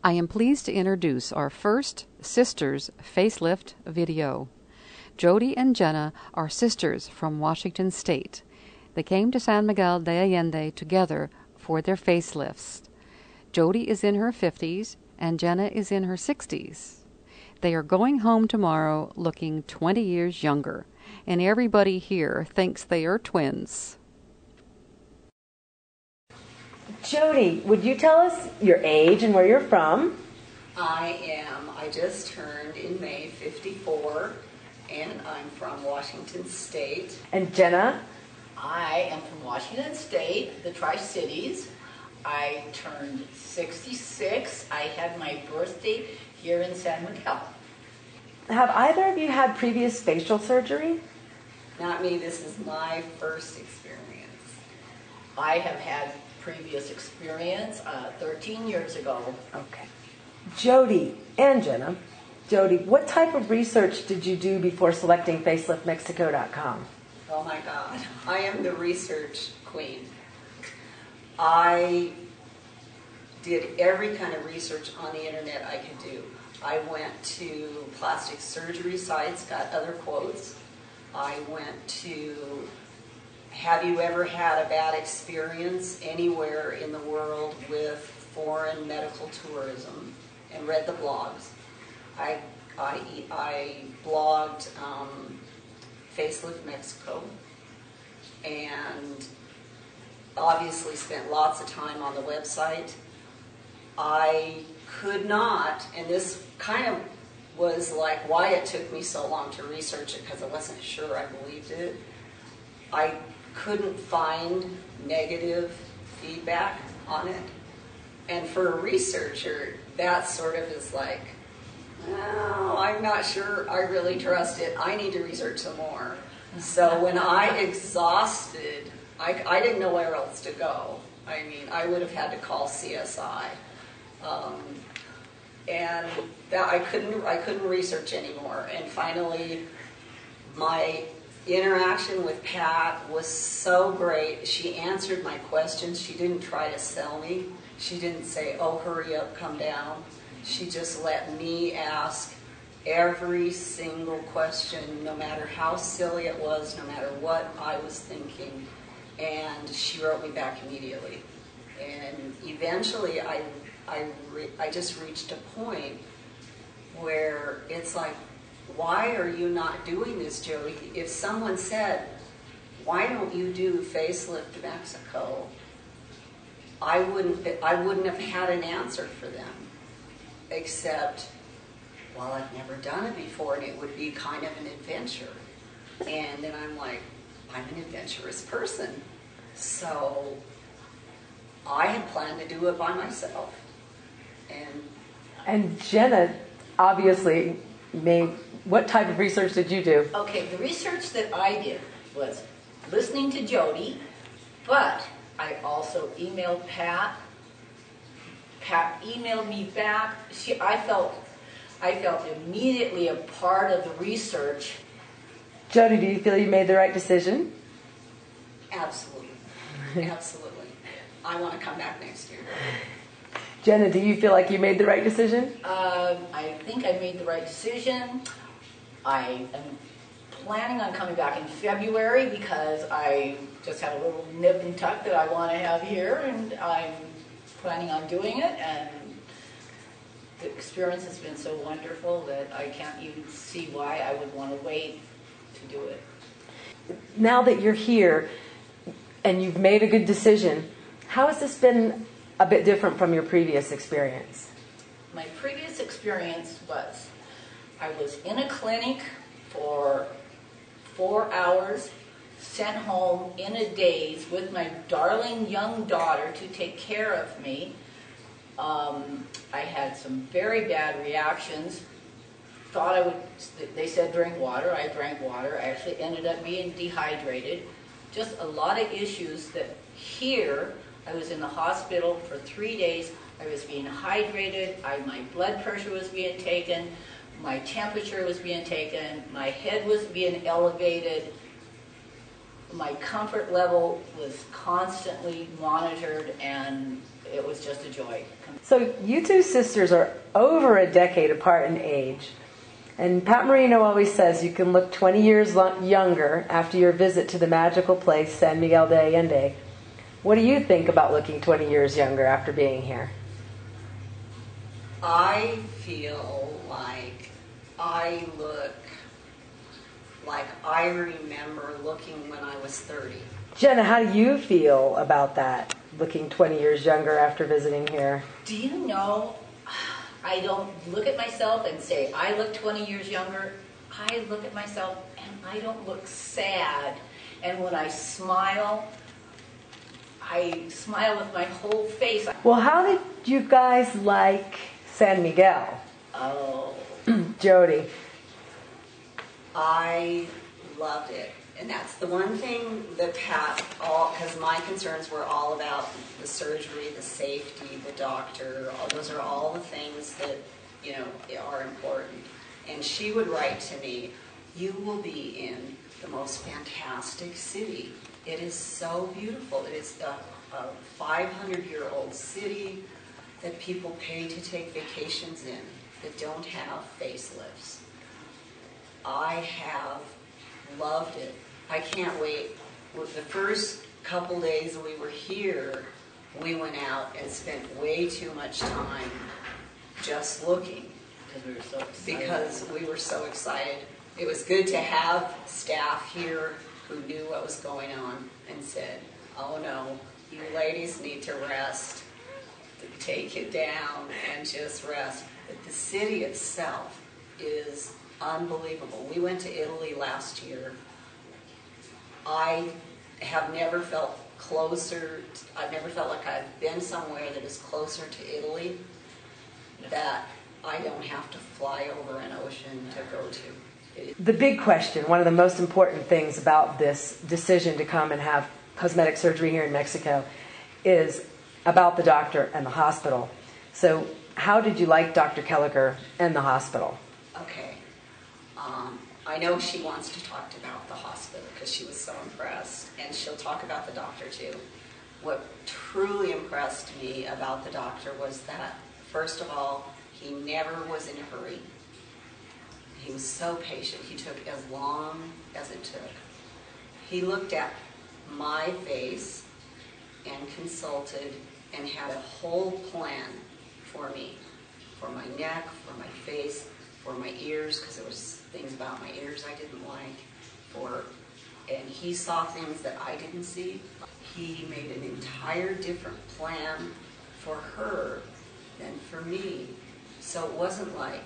I am pleased to introduce our first Sisters Facelift video. Jody and Jenna are sisters from Washington State. They came to San Miguel de Allende together for their facelifts. Jody is in her 50s and Jenna is in her 60s. They are going home tomorrow looking 20 years younger, and everybody here thinks they are twins. Jody, would you tell us your age and where you're from? I just turned in May 54, and I'm from Washington State. And Jenna? I am from Washington State, the Tri-Cities. I turned 66. I had my birthday here in San Miguel. Have either of you had previous facial surgery? Not me, this is my first experience. I have had previous experience 13 years ago. Okay. Jody and Jenna. Jody, what type of research did you do before selecting faceliftmexico.com? Oh my God, I am the research queen. I did every kind of research on the internet I could do. I went to plastic surgery sites, got other quotes. I went to, have you ever had a bad experience anywhere in the world with foreign medical tourism, and read the blogs. I blogged Facelift Mexico, and obviously spent lots of time on the website. I could not, and this kind of was like why it took me so long to research it, because I wasn't sure I believed it. I couldn't find negative feedback on it. And for a researcher, that sort of is like, oh, I'm not sure I really trust it. I need to research some more. So when I exhausted, I didn't know where else to go. I mean, I would have had to call CSI. And that I couldn't research anymore. And finally, my interaction with Pat was so great. She answered my questions. She didn't try to sell me. She didn't say, oh, hurry up, come down. She just let me ask every single question, no matter how silly it was, no matter what I was thinking. And she wrote me back immediately. And eventually I just reached a point where it's like, why are you not doing this, Jody? If someone said, why don't you do Facelift Mexico, I wouldn't have had an answer for them, except, well, I've never done it before, and it would be kind of an adventure. And then I'm like, I'm an adventurous person. So I had planned to do it by myself. And Jenna obviously made, what type of research did you do? Okay, the research that I did was listening to Jody, but I also emailed Pat. Pat emailed me back. I felt immediately a part of the research. Jody, do you feel you made the right decision? Absolutely. Absolutely. I want to come back next year. Jenna, do you feel like you made the right decision? I think I made the right decision. I am planning on coming back in February because I just have a little nip and tuck that I want to have here, and I'm planning on doing it, and the experience has been so wonderful that I can't even see why I would want to wait to do it. Now that you're here and you've made a good decision, how has this been a bit different from your previous experience? My previous experience was I was in a clinic for 4 hours, sent home in a daze with my darling young daughter to take care of me. I had some very bad reactions. They said drink water. I drank water. I actually ended up being dehydrated. Just a lot of issues that here, I was in the hospital for 3 days. I was being hydrated. My blood pressure was being taken. My temperature was being taken. My head was being elevated. My comfort level was constantly monitored, and it was just a joy. So you two sisters are over a decade apart in age. And Pat Marino always says you can look 20 years younger after your visit to the magical place, San Miguel de Allende. What do you think about looking 20 years younger after being here? I feel like I look like I remember looking when I was 30. Jenna, how do you feel about that, looking 20 years younger after visiting here? Do you know, I don't look at myself and say, I look 20 years younger. I look at myself and I don't look sad. And when I smile with my whole face. Well, how did you guys like San Miguel? Oh. Jody. I loved it. And that's the one thing that Pat, because my concerns were all about the surgery, the safety, the doctor. Those are all the things that, are important. And she would write to me, you will be in the most fantastic city. It is so beautiful. It is a 500-year-old city that people pay to take vacations in that don't have facelifts. I have loved it. I can't wait. With the first couple days we were here, we went out and spent way too much time just looking. Because we were so excited. It was good to have staff here who knew what was going on and said, oh no, you ladies need to rest. Take it down and just rest. But the city itself is unbelievable. We went to Italy last year. I have never felt closer. I've never felt like I've been somewhere that is closer to Italy that I don't have to fly over an ocean to go to. The big question, one of the most important things about this decision to come and have cosmetic surgery here in Mexico is about the doctor and the hospital. So how did you like Dr. Kelleher and the hospital? Okay. I know she wants to talk about the hospital because she was so impressed, and she'll talk about the doctor too. What truly impressed me about the doctor was that, first of all, he never was in a hurry. He was so patient. He took as long as it took. He looked at my face and consulted and had a whole plan for me, for my neck, for my face, for my ears, because there was things about my ears I didn't like, and he saw things that I didn't see. He made an entire different plan for her than for me. So it wasn't like,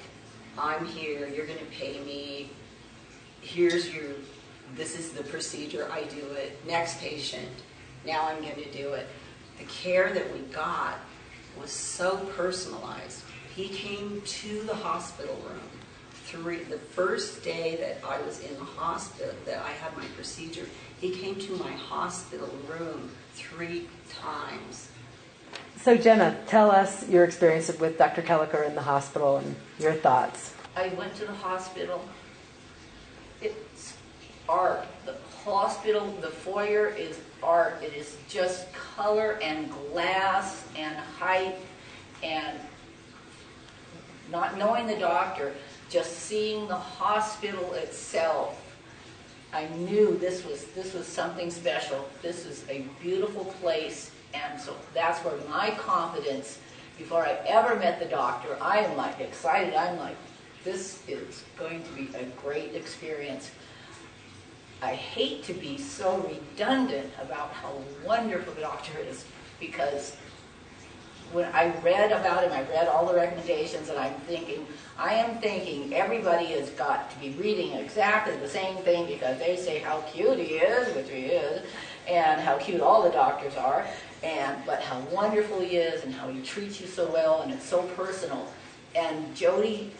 I'm here, you're going to pay me, this is the procedure, I do it, next patient, now I'm going to do it. The care that we got was so personalized. He came to the hospital room. The first day that I was in the hospital, that I had my procedure, he came to my hospital room 3 times. So Jenna, tell us your experience with Dr. Kelleher in the hospital and your thoughts. I went to the hospital. It's art. The hospital, the foyer is art. It is just color and glass and height, and not knowing the doctor, just seeing the hospital itself, I knew this was something special. This is a beautiful place, and so that's where my confidence, before I ever met the doctor, I am like excited. I'm like, this is going to be a great experience. I hate to be so redundant about how wonderful the doctor is, because when I read about him, I read all the recommendations, and I am thinking everybody has got to be reading exactly the same thing, because they say how cute he is, which he is, and how cute all the doctors are, but how wonderful he is, and how he treats you so well, and it's so personal. And Jody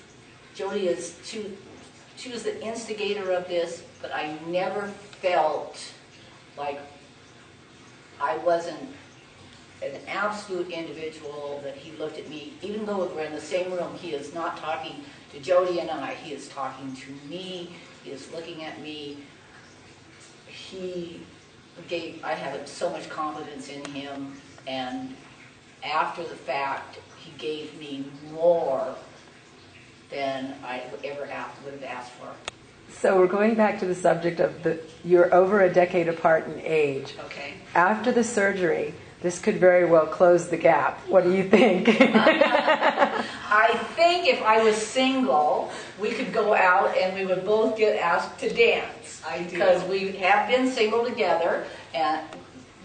is, she was the instigator of this, but I never felt like I wasn't an absolute individual, that he looked at me, even though we're in the same room, he is not talking to Jody and I, he is talking to me, he is looking at me. I have so much confidence in him, and after the fact, he gave me more than I would have asked for. So we're going back to the subject of you're over a decade apart in age. Okay. After the surgery, this could very well close the gap. What do you think? I think if I was single, we could go out and we would both get asked to dance. I do. Because we have been single together, and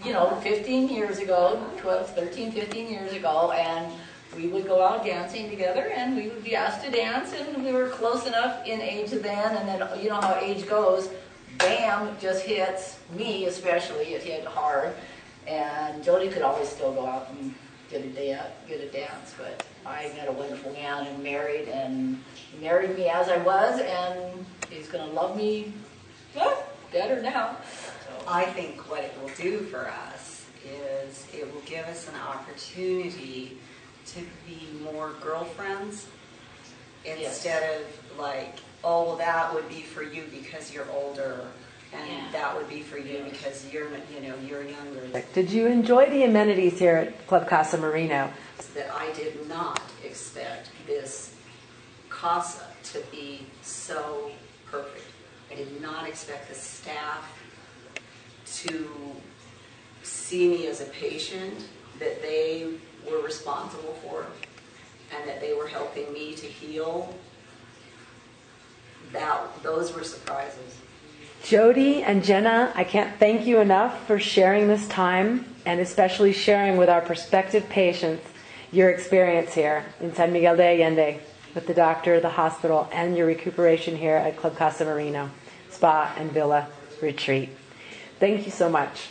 15 years ago, 13, 15 years ago, and we would go out dancing together, and we would be asked to dance, and we were close enough in age then, and then you know how age goes, bam, it just hits me especially, it hit hard, and Jody could always still go out and get a dance, but I met a wonderful man and he married me as I was, and he's going to love me better now. So. I think what it will do for us is it will give us an opportunity to be more girlfriends instead of like, oh, well, that would be for you because you're older, and that would be for you because you're younger. Did you enjoy the amenities here at Club Casa Marino? That I did not expect this casa to be so perfect. I did not expect the staff to see me as a patient that they were responsible for and that they were helping me to heal. Those were surprises. Jody and Jenna, I can't thank you enough for sharing this time, and especially sharing with our prospective patients your experience here in San Miguel de Allende with the doctor, the hospital, and your recuperation here at Club Casa Marino Spa and Villa Retreat. Thank you so much.